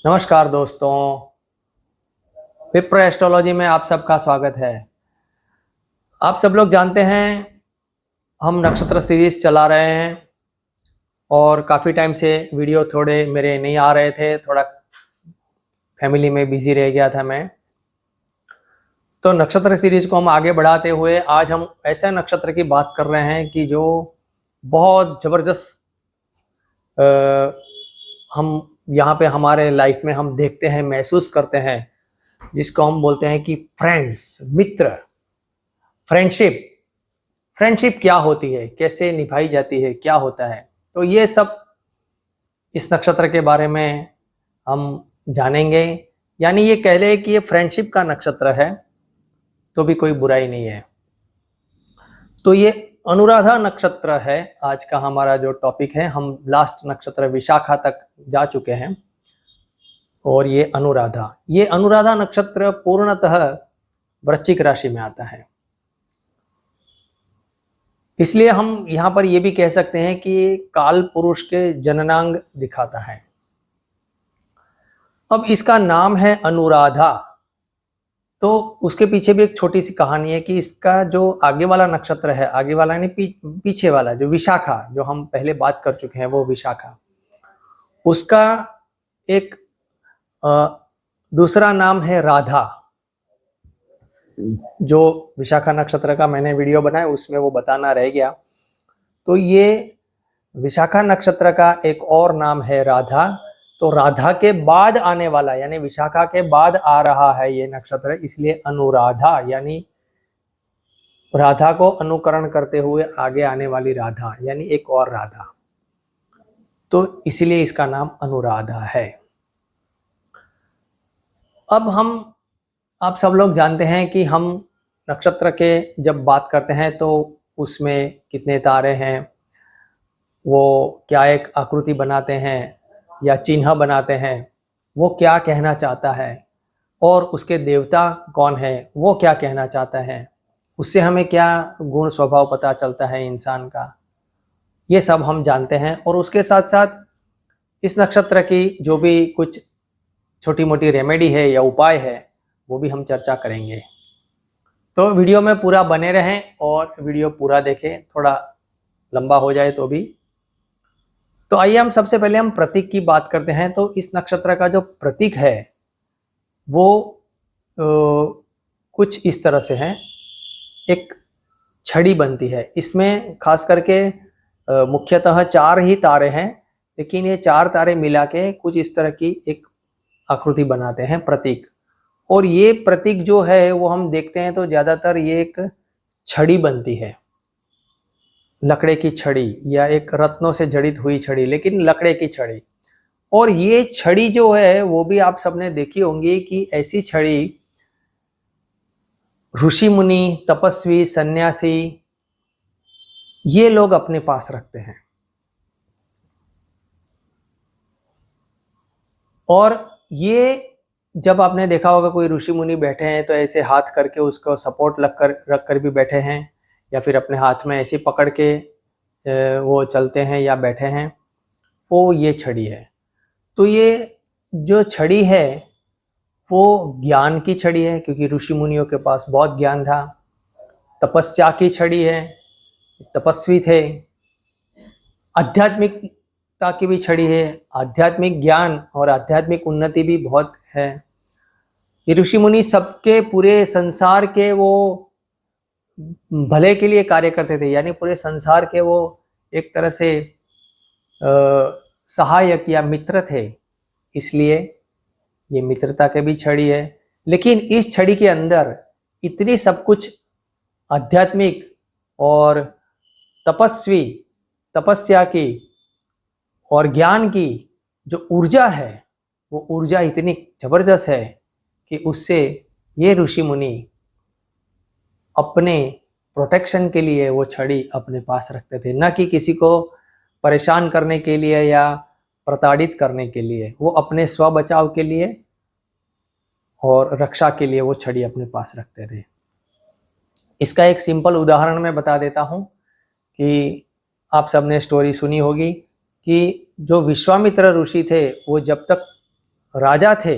नमस्कार दोस्तों, विप्र एस्ट्रोलॉजी में आप सबका स्वागत है। आप सब लोग जानते हैं हम नक्षत्र सीरीज चला रहे हैं और काफ़ी टाइम से वीडियो थोड़े मेरे नहीं आ रहे थे, थोड़ा फैमिली में बिजी रह गया था मैं। तो नक्षत्र सीरीज को हम आगे बढ़ाते हुए आज हम ऐसे नक्षत्र की बात कर रहे हैं कि जो बहुत ज़बरदस्त हम यहाँ पे हमारे लाइफ में हम देखते हैं, महसूस करते हैं, जिसको हम बोलते हैं कि फ्रेंड्स, मित्र, फ्रेंडशिप। फ्रेंडशिप क्या होती है, कैसे निभाई जाती है, क्या होता है, तो ये सब इस नक्षत्र के बारे में हम जानेंगे। यानी ये कह ले कि ये फ्रेंडशिप का नक्षत्र है तो भी कोई बुराई नहीं है। तो ये अनुराधा नक्षत्र है आज का हमारा जो टॉपिक है। हम लास्ट नक्षत्र विशाखा तक जा चुके हैं और ये अनुराधा नक्षत्र पूर्णतः वृश्चिक राशि में आता है। इसलिए हम यहाँ पर ये भी कह सकते हैं कि काल पुरुष के जननांग दिखाता है। अब इसका नाम है अनुराधा, तो उसके पीछे भी एक छोटी सी कहानी है कि इसका जो आगे वाला नक्षत्र है, आगे वाला यानी पीछे वाला जो विशाखा, जो हम पहले बात कर चुके हैं, वो विशाखा, उसका एक दूसरा नाम है राधा। जो विशाखा नक्षत्र का मैंने वीडियो बनाया उसमें वो बताना रह गया। तो ये विशाखा नक्षत्र का एक और नाम है राधा। तो राधा के बाद आने वाला यानी विशाखा के बाद आ रहा है ये नक्षत्र, इसलिए अनुराधा, यानी राधा को अनुकरण करते हुए आगे आने वाली राधा, यानी एक और राधा, तो इसलिए इसका नाम अनुराधा है। अब आप सब लोग जानते हैं कि हम नक्षत्र के जब बात करते हैं तो उसमें कितने तारे हैं, वो क्या एक आकृति बनाते हैं या चिन्ह बनाते हैं, वो क्या कहना चाहता है, और उसके देवता कौन है, वो क्या कहना चाहता है, उससे हमें क्या गुण स्वभाव पता चलता है इंसान का, ये सब हम जानते हैं। और उसके साथ साथ इस नक्षत्र की जो भी कुछ छोटी मोटी रेमेडी है या उपाय है वो भी हम चर्चा करेंगे। तो वीडियो में पूरा बने रहें और वीडियो पूरा देखें, थोड़ा लंबा हो जाए तो भी। तो आइए हम सबसे पहले हम प्रतीक की बात करते हैं। तो इस नक्षत्र का जो प्रतीक है वो कुछ इस तरह से है। एक छड़ी बनती है, इसमें खास करके मुख्यतः 4 ही तारे हैं, लेकिन ये 4 तारे मिला के कुछ इस तरह की एक आकृति बनाते हैं, प्रतीक। और ये प्रतीक जो है वो हम देखते हैं तो ज्यादातर ये एक छड़ी बनती है, लकड़े की छड़ी या एक रत्नों से जड़ित हुई छड़ी, लेकिन लकड़े की छड़ी। और ये छड़ी जो है वो भी आप सबने देखी होंगी कि ऐसी छड़ी ऋषि मुनि, तपस्वी, सन्यासी, ये लोग अपने पास रखते हैं। और ये जब आपने देखा होगा कोई ऋषि मुनि बैठे हैं तो ऐसे हाथ करके उसको सपोर्ट रख कर भी बैठे हैं, या फिर अपने हाथ में ऐसे पकड़ के वो चलते हैं या बैठे हैं, वो ये छड़ी है। तो ये जो छड़ी है वो ज्ञान की छड़ी है, क्योंकि ऋषि मुनियों के पास बहुत ज्ञान था। तपस्या की छड़ी है, तपस्वी थे। आध्यात्मिकता की भी छड़ी है, आध्यात्मिक ज्ञान और आध्यात्मिक उन्नति भी बहुत है। ये ऋषि मुनि सबके पूरे संसार के वो भले के लिए कार्य करते थे, यानी पूरे संसार के वो एक तरह से सहायक या मित्र थे, इसलिए ये मित्रता के भी छड़ी है। लेकिन इस छड़ी के अंदर इतनी सब कुछ आध्यात्मिक और तपस्या की और ज्ञान की जो ऊर्जा है, वो ऊर्जा इतनी जबरदस्त है कि उससे ये ऋषि मुनि अपने प्रोटेक्शन के लिए वो छड़ी अपने पास रखते थे, न कि किसी को परेशान करने के लिए या प्रताड़ित करने के लिए। वो अपने स्व बचाव के लिए और रक्षा के लिए वो छड़ी अपने पास रखते थे। इसका एक सिंपल उदाहरण मैं बता देता हूँ कि आप सबने स्टोरी सुनी होगी कि जो विश्वामित्र ऋषि थे वो जब तक राजा थे,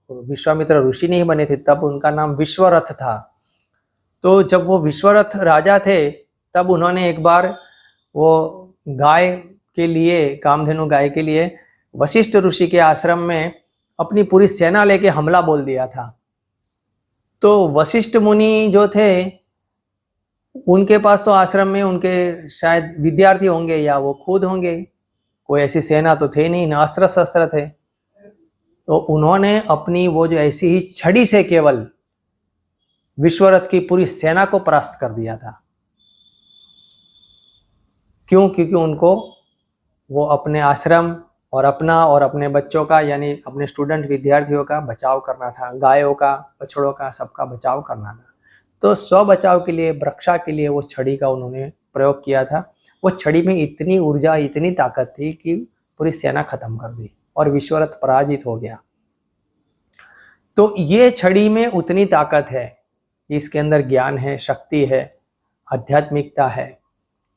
विश्वामित्र ऋषि नहीं बने थे, तब उनका नाम विश्वरथ था। तो जब वो विश्वरथ राजा थे तब उन्होंने एक बार वो गाय के लिए, कामधेनु गाय के लिए वशिष्ठ ऋषि के आश्रम में अपनी पूरी सेना लेके हमला बोल दिया था। तो वशिष्ठ मुनि जो थे उनके पास तो आश्रम में उनके शायद विद्यार्थी होंगे या वो खुद होंगे, कोई ऐसी सेना तो थे नहीं, ना अस्त्र शस्त्र थे। तो उन्होंने अपनी वो जो ऐसी ही छड़ी से केवल विश्वरथ की पूरी सेना को परास्त कर दिया था। क्यों? क्योंकि उनको वो अपने आश्रम और अपना और अपने बच्चों का, यानी अपने स्टूडेंट विद्यार्थियों का बचाव करना था, गायों का, बछड़ों का, सबका बचाव करना था। तो स्व बचाव के लिए, रक्षा के लिए वो छड़ी का उन्होंने प्रयोग किया था। वो छड़ी में इतनी ऊर्जा, इतनी ताकत थी कि पूरी सेना खत्म कर दी और विश्वरथ पराजित हो गया। तो ये छड़ी में उतनी ताकत है, इसके अंदर ज्ञान है, शक्ति है, आध्यात्मिकता है,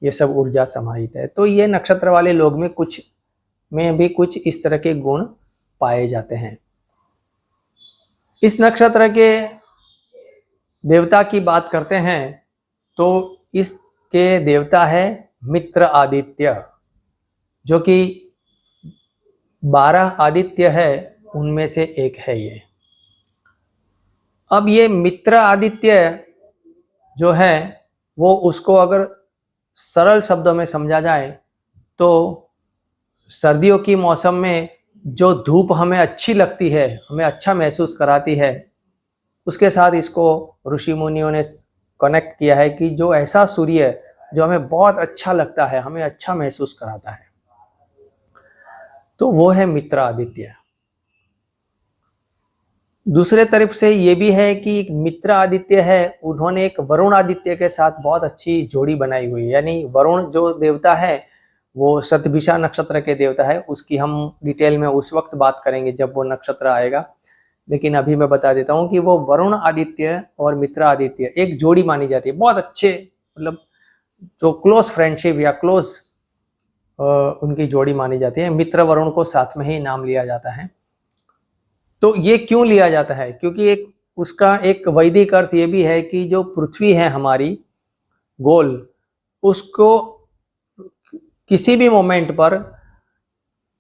ये सब ऊर्जा समाहित है। तो ये नक्षत्र वाले लोग में भी कुछ इस तरह के गुण पाए जाते हैं। इस नक्षत्र के देवता की बात करते हैं तो इसके देवता है मित्र आदित्य, जो कि 12 आदित्य है उनमें से एक है ये। अब ये मित्र आदित्य जो है वो, उसको अगर सरल शब्दों में समझा जाए तो सर्दियों की मौसम में जो धूप हमें अच्छी लगती है, हमें अच्छा महसूस कराती है, उसके साथ इसको ऋषि मुनियों ने कनेक्ट किया है कि जो ऐसा सूर्य जो हमें बहुत अच्छा लगता है, हमें अच्छा महसूस कराता है, तो वो है मित्र आदित्य। दूसरे तरफ से ये भी है कि एक मित्र आदित्य है, उन्होंने एक वरुण आदित्य के साथ बहुत अच्छी जोड़ी बनाई हुई है। यानी वरुण जो देवता है वो शतभिषा नक्षत्र के देवता है, उसकी हम डिटेल में उस वक्त बात करेंगे जब वो नक्षत्र आएगा। लेकिन अभी मैं बता देता हूँ कि वो वरुण आदित्य और मित्र आदित्य एक जोड़ी मानी जाती है, बहुत अच्छे, मतलब जो क्लोज फ्रेंडशिप या क्लोज उनकी जोड़ी मानी जाती है। मित्र वरुण को साथ में ही नाम लिया जाता है। तो ये क्यों लिया जाता है? क्योंकि एक उसका एक वैदिक अर्थ ये भी है कि जो पृथ्वी है हमारी गोल, उसको किसी भी मोमेंट पर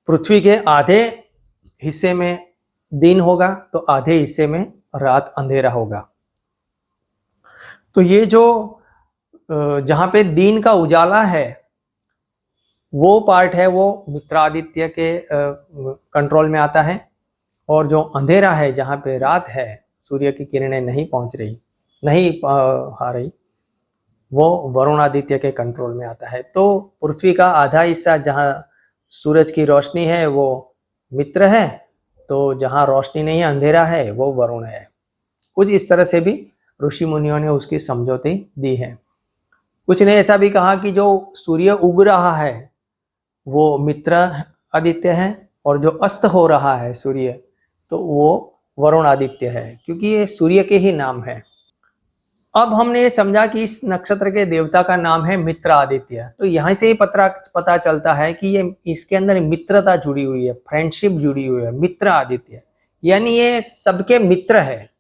पृथ्वी के आधे हिस्से में दिन होगा तो आधे हिस्से में रात अंधेरा होगा। तो ये जो जहां पे दिन का उजाला है वो पार्ट है वो मित्रादित्य के कंट्रोल में आता है, और जो अंधेरा है जहां पे रात है, सूर्य की किरणें नहीं पहुंच रही, नहीं आ रही, वो वरुणादित्य के कंट्रोल में आता है। तो पृथ्वी का आधा हिस्सा जहां सूरज की रोशनी है वो मित्र है, तो जहां रोशनी नहीं है, अंधेरा है, वो वरुण है। कुछ इस तरह से भी ऋषि मुनियों ने उसकी समझौती दी है। कुछ ने ऐसा भी कहा कि जो सूर्य उग रहा है वो मित्र आदित्य है, और जो अस्त हो रहा है सूर्य तो वो वरुण आदित्य है, क्योंकि ये सूर्य के ही नाम है। अब हमने ये समझा कि इस नक्षत्र के देवता का नाम है मित्र आदित्य। तो यहां से ही पता चलता है कि ये इसके अंदर मित्रता जुड़ी हुई है, फ्रेंडशिप जुड़ी हुई है। मित्र आदित्य यानी ये सबके मित्र है,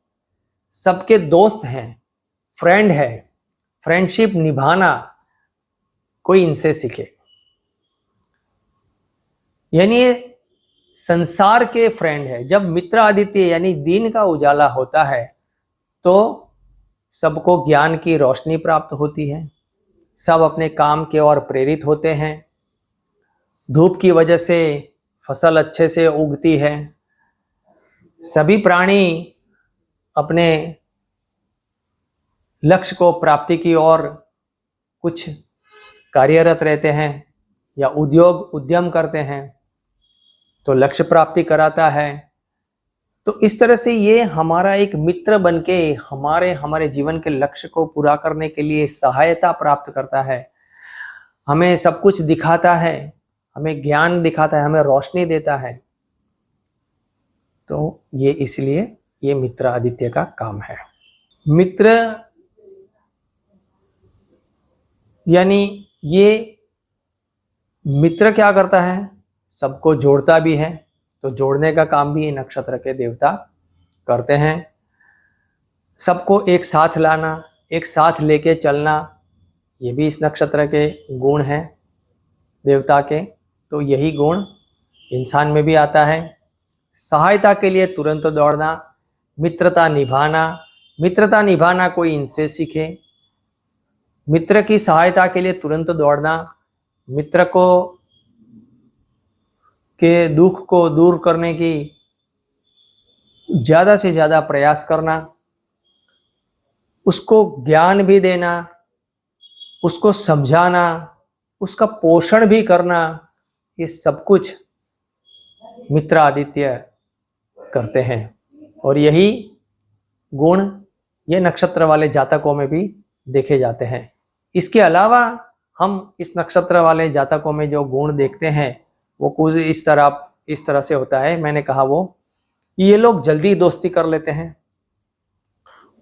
सबके दोस्त हैं, फ्रेंड है। फ्रेंडशिप निभाना कोई इनसे सीखे, यानी ये संसार के फ्रेंड है। जब मित्र आदित्य यानी दिन का उजाला होता है तो सबको ज्ञान की रोशनी प्राप्त होती है, सब अपने काम के ओर प्रेरित होते हैं, धूप की वजह से फसल अच्छे से उगती है, सभी प्राणी अपने लक्ष्य को प्राप्ति की ओर कुछ कार्यरत रहते हैं या उद्यम करते हैं, तो लक्ष्य प्राप्ति कराता है। तो इस तरह से ये हमारा एक मित्र बनके हमारे जीवन के लक्ष्य को पूरा करने के लिए सहायता प्राप्त करता है, हमें सब कुछ दिखाता है, हमें ज्ञान दिखाता है, हमें रोशनी देता है। तो ये इसलिए ये मित्र आदित्य का काम है। मित्र यानी ये मित्र क्या करता है? सबको जोड़ता भी है तो जोड़ने का काम भी नक्षत्र के देवता करते हैं। सबको एक साथ लाना, एक साथ लेके चलना, ये भी इस नक्षत्र के गुण हैं देवता के। तो यही गुण इंसान में भी आता है। सहायता के लिए तुरंत दौड़ना, मित्रता निभाना, मित्रता निभाना कोई इनसे सीखे। मित्र की सहायता के लिए तुरंत दौड़ना, मित्र को के दुख को दूर करने की ज़्यादा से ज़्यादा प्रयास करना, उसको ज्ञान भी देना, उसको समझाना, उसका पोषण भी करना, ये सब कुछ मित्र आदित्य करते हैं। और यही गुण ये नक्षत्र वाले जातकों में भी देखे जाते हैं। इसके अलावा हम इस नक्षत्र वाले जातकों में जो गुण देखते हैं वो कुछ इस तरह से होता है। मैंने कहा वो ये लोग जल्दी दोस्ती कर लेते हैं,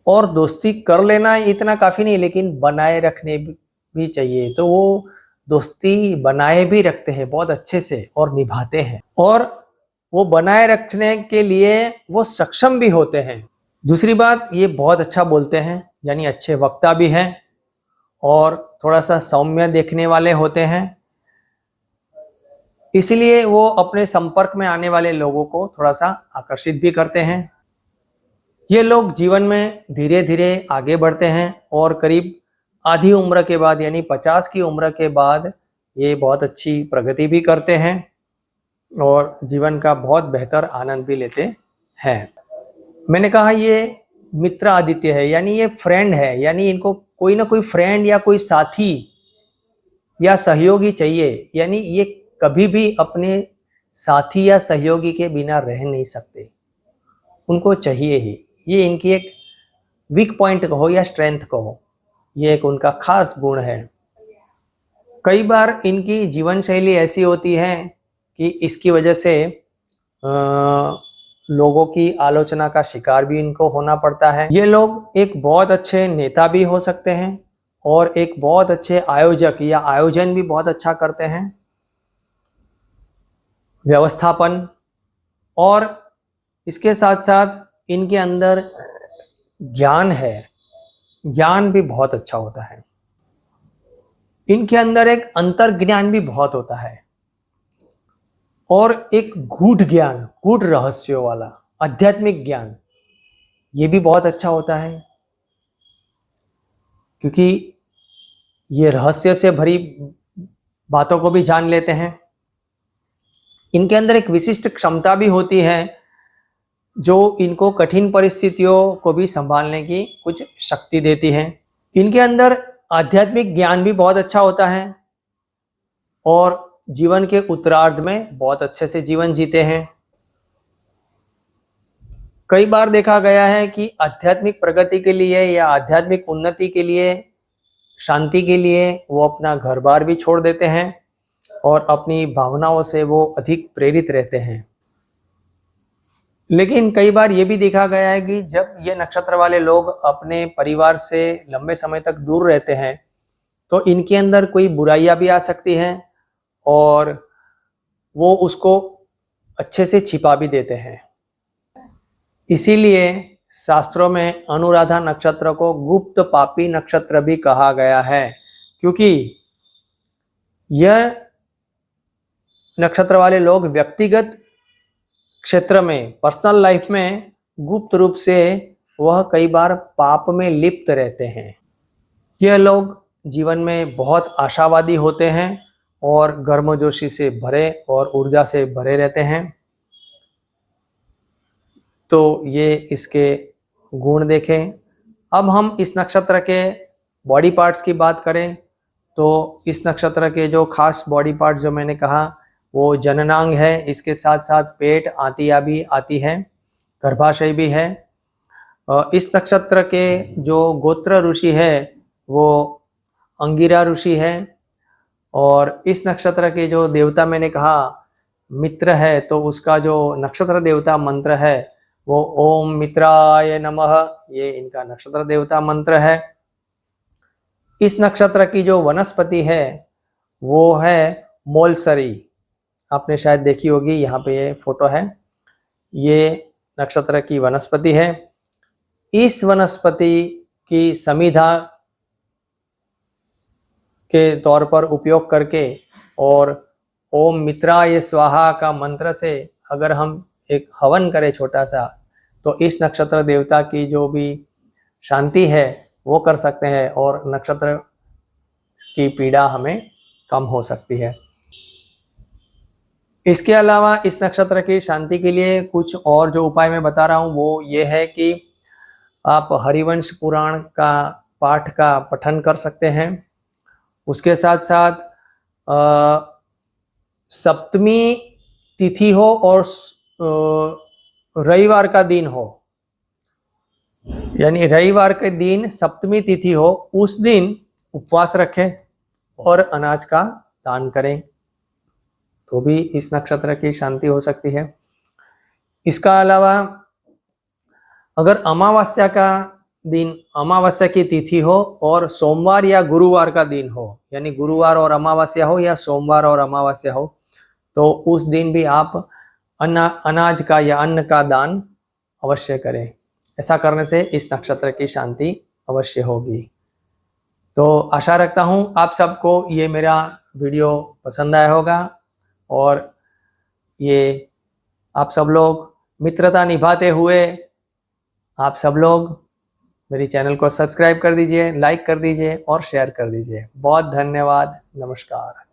और दोस्ती कर लेना इतना काफ़ी नहीं, लेकिन बनाए रखने भी चाहिए। तो वो दोस्ती बनाए भी रखते हैं बहुत अच्छे से और निभाते हैं, और वो बनाए रखने के लिए वो सक्षम भी होते हैं। दूसरी बात, ये बहुत अच्छा बोलते हैं, यानी अच्छे वक्ता भी हैं, और थोड़ा सा सौम्य देखने वाले होते हैं। इसलिए वो अपने संपर्क में आने वाले लोगों को थोड़ा सा आकर्षित भी करते हैं। ये लोग जीवन में धीरे धीरे आगे बढ़ते हैं, और करीब आधी उम्र के बाद यानी 50 की उम्र के बाद ये बहुत अच्छी प्रगति भी करते हैं और जीवन का बहुत बेहतर आनंद भी लेते हैं। मैंने कहा ये मित्र आदित्य है, यानी ये फ्रेंड है, यानी इनको कोई ना कोई फ्रेंड या कोई साथी या सहयोगी चाहिए। यानी ये कभी भी अपने साथी या सहयोगी के बिना रह नहीं सकते, उनको चाहिए ही। ये इनकी एक वीक पॉइंट कहो या स्ट्रेंथ कहो, ये एक उनका खास गुण है। कई बार इनकी जीवन शैली ऐसी होती है कि इसकी वजह से लोगों की आलोचना का शिकार भी इनको होना पड़ता है। ये लोग एक बहुत अच्छे नेता भी हो सकते हैं, और एक बहुत अच्छे आयोजक या आयोजन भी बहुत अच्छा करते हैं, व्यवस्थापन। और इसके साथ साथ इनके अंदर ज्ञान है, ज्ञान भी बहुत अच्छा होता है। इनके अंदर एक अंतर्ज्ञान भी बहुत होता है, और एक गूढ़ ज्ञान, गूढ़ रहस्यों वाला आध्यात्मिक ज्ञान, ये भी बहुत अच्छा होता है, क्योंकि ये रहस्य से भरी बातों को भी जान लेते हैं। इनके अंदर एक विशिष्ट क्षमता भी होती है जो इनको कठिन परिस्थितियों को भी संभालने की कुछ शक्ति देती है। इनके अंदर आध्यात्मिक ज्ञान भी बहुत अच्छा होता है, और जीवन के उत्तरार्ध में बहुत अच्छे से जीवन जीते हैं। कई बार देखा गया है कि आध्यात्मिक प्रगति के लिए या आध्यात्मिक उन्नति के लिए, शांति के लिए वो अपना घर बार भी छोड़ देते हैं, और अपनी भावनाओं से वो अधिक प्रेरित रहते हैं। लेकिन कई बार ये भी देखा गया है कि जब ये नक्षत्र वाले लोग अपने परिवार से लंबे समय तक दूर रहते हैं, तो इनके अंदर कोई बुराइयां भी आ सकती हैं, और वो उसको अच्छे से छिपा भी देते हैं। इसीलिए शास्त्रों में अनुराधा नक्षत्र को गुप्त पापी नक्षत्र भी कहा गया है, क्योंकि यह नक्षत्र वाले लोग व्यक्तिगत क्षेत्र में, पर्सनल लाइफ में गुप्त रूप से वह कई बार पाप में लिप्त रहते हैं। यह लोग जीवन में बहुत आशावादी होते हैं, और गर्मजोशी से भरे और ऊर्जा से भरे रहते हैं। तो ये इसके गुण देखें। अब हम इस नक्षत्र के बॉडी पार्ट्स की बात करें, तो इस नक्षत्र के जो खास बॉडी पार्ट जो मैंने कहा वो जननांग है, इसके साथ साथ पेट, आंतियाँ भी आती हैं, गर्भाशय भी है। इस नक्षत्र के जो गोत्र ऋषि है वो अंगिरा ऋषि है, और इस नक्षत्र के जो देवता मैंने कहा मित्र है, तो उसका जो नक्षत्र देवता मंत्र है वो ओम मित्राय नमः, ये इनका नक्षत्र देवता मंत्र है। इस नक्षत्र की जो वनस्पति है वो है मोलसरी, आपने शायद देखी होगी, यहाँ पे ये फोटो है, ये नक्षत्र की वनस्पति है। इस वनस्पति की समिधा के तौर पर उपयोग करके और ओम मित्राय स्वाहा का मंत्र से अगर हम एक हवन करें छोटा सा, तो इस नक्षत्र देवता की जो भी शांति है वो कर सकते हैं और नक्षत्र की पीड़ा हमें कम हो सकती है। इसके अलावा इस नक्षत्र की शांति के लिए कुछ और जो उपाय मैं बता रहा हूँ वो ये है कि आप हरिवंश पुराण का पाठ का पठन कर सकते हैं। उसके साथ साथ सप्तमी तिथि हो और रविवार का दिन हो, यानी रविवार के दिन सप्तमी तिथि हो, उस दिन उपवास रखें और अनाज का दान करें, तो भी इस नक्षत्र की शांति हो सकती है। इसका अलावा अगर अमावस्या का दिन, अमावस्या की तिथि हो और सोमवार या गुरुवार का दिन हो, यानी गुरुवार और अमावस्या हो या सोमवार और अमावस्या हो, तो उस दिन भी आप अनाज का या अन्न का दान अवश्य करें। ऐसा करने से इस नक्षत्र की शांति अवश्य होगी। तो आशा रखता हूँ आप सबको ये मेरा वीडियो पसंद आया होगा और ये आप सब लोग मित्रता निभाते हुए आप सब लोग मेरी चैनल को सब्सक्राइब कर दीजिए, लाइक कर दीजिए और शेयर कर दीजिए। बहुत धन्यवाद। नमस्कार।